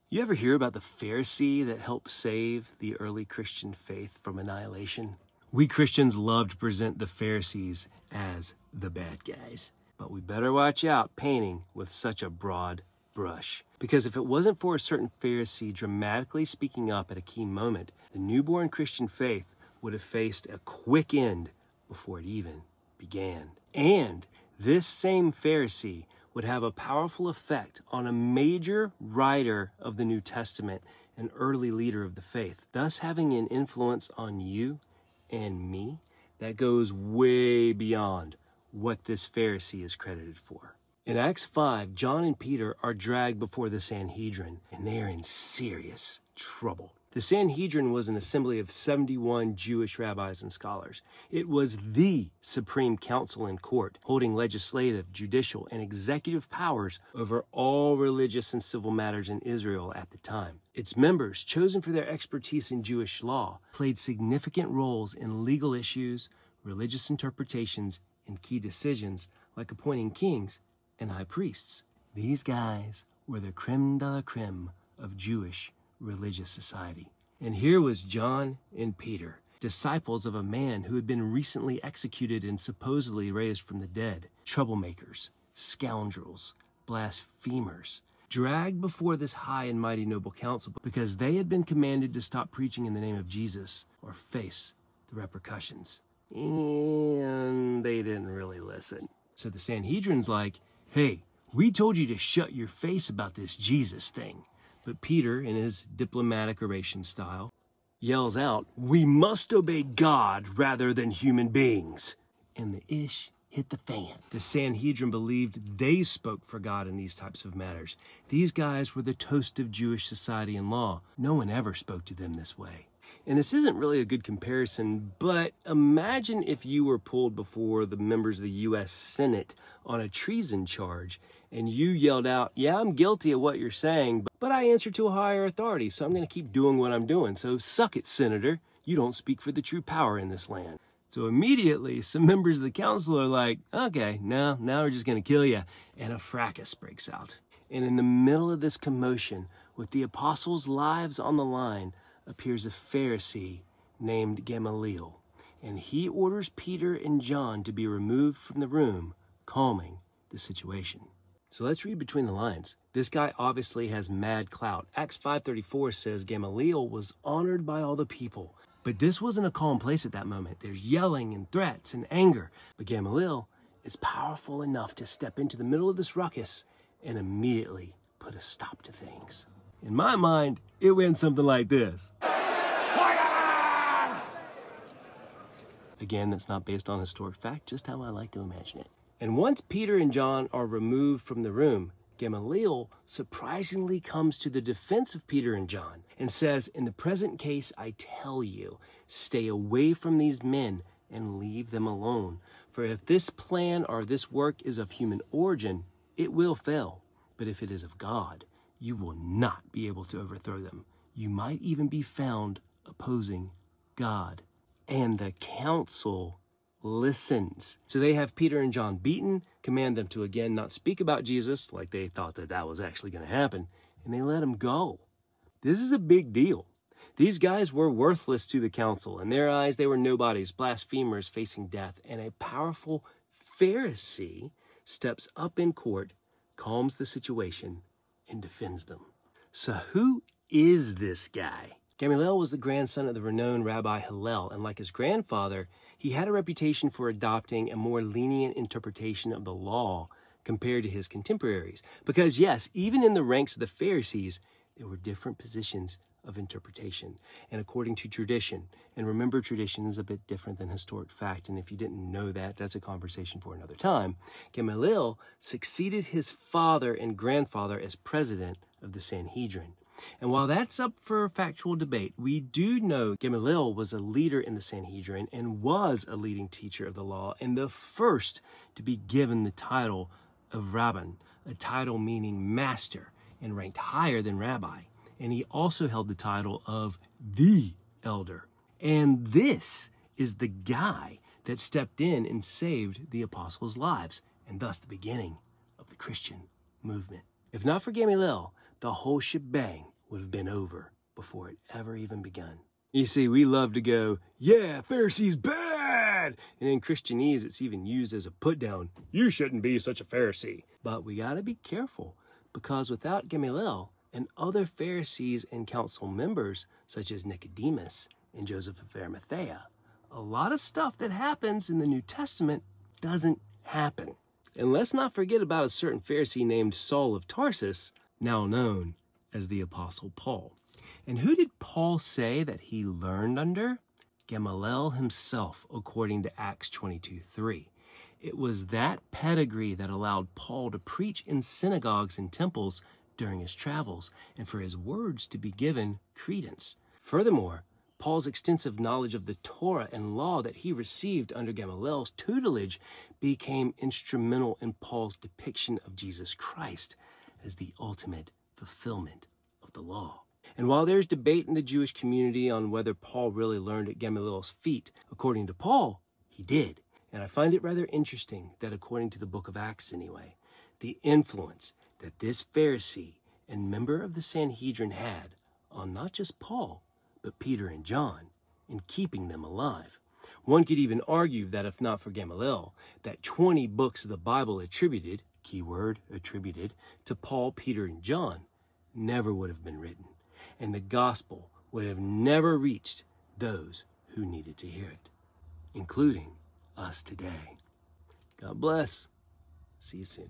You ever hear about the Pharisee that helped save the early Christian faith from annihilation? We Christians love to present the Pharisees as the bad guys, but we better watch out painting with such a broad brush. Because if it wasn't for a certain Pharisee dramatically speaking up at a key moment, the newborn Christian faith would have faced a quick end before it even began. And this same Pharisee would have a powerful effect on a major writer of the New Testament, an early leader of the faith, thus having an influence on you and me that goes way beyond what this Pharisee is credited for. In Acts 5, John and Peter are dragged before the Sanhedrin, and they are in serious trouble. The Sanhedrin was an assembly of 71 Jewish rabbis and scholars. It was the supreme council in court, holding legislative, judicial, and executive powers over all religious and civil matters in Israel at the time. Its members, chosen for their expertise in Jewish law, played significant roles in legal issues, religious interpretations, and key decisions like appointing kings and high priests. These guys were the creme de la creme of Jewish religious society. And here was John and Peter, disciples of a man who had been recently executed and supposedly raised from the dead, troublemakers, scoundrels, blasphemers, dragged before this high and mighty noble council because they had been commanded to stop preaching in the name of Jesus or face the repercussions. And they didn't really listen. So the Sanhedrin's like, hey, we told you to shut your face about this Jesus thing. But Peter, in his diplomatic oration style, yells out, we must obey God rather than human beings. And the ish hit the fan. The Sanhedrin believed they spoke for God in these types of matters. These guys were the toast of Jewish society and law. No one ever spoke to them this way. And this isn't really a good comparison, but imagine if you were pulled before the members of the U.S. Senate on a treason charge and you yelled out, yeah, I'm guilty of what you're saying, but I answer to a higher authority, so I'm going to keep doing what I'm doing. So suck it, Senator. You don't speak for the true power in this land. So immediately, some members of the council are like, okay, now we're just going to kill you. And a fracas breaks out. And in the middle of this commotion, with the apostles' lives on the line, appears a Pharisee named Gamaliel. And he orders Peter and John to be removed from the room, calming the situation. So let's read between the lines. This guy obviously has mad clout. Acts 5:34 says Gamaliel was honored by all the people. But this wasn't a calm place at that moment. There's yelling and threats and anger. But Gamaliel is powerful enough to step into the middle of this ruckus and immediately put a stop to things. In my mind, it went something like this. Silence! Again, that's not based on historic fact, just how I like to imagine it. And once Peter and John are removed from the room, Gamaliel surprisingly comes to the defense of Peter and John and says, in the present case, I tell you, stay away from these men and leave them alone. For if this plan or this work is of human origin, it will fail. But if it is of God, you will not be able to overthrow them. You might even be found opposing God. And the council listens. So they have Peter and John beaten, command them to again not speak about Jesus, like they thought that was actually going to happen, and they let them go. This is a big deal. These guys were worthless to the council. In their eyes, they were nobodies, blasphemers facing death, and a powerful Pharisee steps up in court, calms the situation, and defends them. So who is this guy? Gamaliel was the grandson of the renowned Rabbi Hillel, and like his grandfather, he had a reputation for adopting a more lenient interpretation of the law compared to his contemporaries. Because yes, even in the ranks of the Pharisees, there were different positions of interpretation. And according to tradition, and remember, tradition is a bit different than historic fact, and if you didn't know that, that's a conversation for another time. Gamaliel succeeded his father and grandfather as president of the Sanhedrin. And while that's up for factual debate, we do know Gamaliel was a leader in the Sanhedrin and was a leading teacher of the law and the first to be given the title of Rabbin, a title meaning master and ranked higher than rabbi. And he also held the title of the elder. And this is the guy that stepped in and saved the apostles' lives, and thus the beginning of the Christian movement. If not for Gamaliel, the whole shebang would have been over before it ever even begun. You see, we love to go, yeah, Pharisees bad! And in Christianese, it's even used as a put-down. You shouldn't be such a Pharisee. But we got to be careful, because without Gamaliel and other Pharisees and council members, such as Nicodemus and Joseph of Arimathea, a lot of stuff that happens in the New Testament doesn't happen. And let's not forget about a certain Pharisee named Saul of Tarsus, now known as the Apostle Paul. And who did Paul say that he learned under? Gamaliel himself, according to Acts 22:3. It was that pedigree that allowed Paul to preach in synagogues and temples during his travels, and for his words to be given credence. Furthermore, Paul's extensive knowledge of the Torah and law that he received under Gamaliel's tutelage became instrumental in Paul's depiction of Jesus Christ as the ultimate fulfillment of the law. And while there's debate in the Jewish community on whether Paul really learned at Gamaliel's feet, according to Paul, he did. And I find it rather interesting that according to the book of Acts anyway, the influence that this Pharisee and member of the Sanhedrin had on not just Paul, but Peter and John, in keeping them alive. One could even argue that if not for Gamaliel, that 20 books of the Bible attributed, keyword attributed, to Paul, Peter, and John never would have been written, and the gospel would have never reached those who needed to hear it, including us today. God bless. See you soon.